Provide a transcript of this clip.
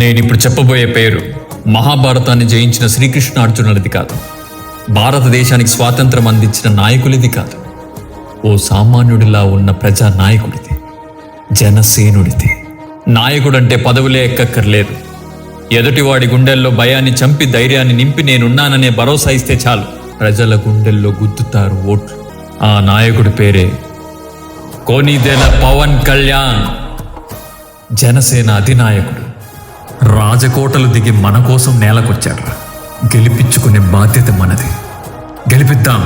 నేనిప్పుడు చెప్పబోయే పేరు మహాభారతాన్ని జయించిన శ్రీకృష్ణార్జునులది కాదు, భారతదేశానికి స్వాతంత్రం అందించిన నాయకులది కాదు, ఓ సామాన్యుడిలా ఉన్న ప్రజా నాయకుడిది, జనసేనుడిది. నాయకుడంటే పదవులే ఎక్కక్కర్లేదు. ఎదుటివాడి గుండెల్లో భయాన్ని చంపి ధైర్యాన్ని నింపి నేనున్నాననే భరోసా ఇస్తే చాలు, ప్రజల గుండెల్లో గుద్దుతారు ఓట్లు. ఆ నాయకుడి పేరే కొణిదెల పవన్ కళ్యాణ్. జనసేన అధినాయకుడు రాజకోటలు దిగి మన కోసం నేలకొచ్చాడు. గెలిపించుకునే బాధ్యత మనది. గెలిపిద్దాం.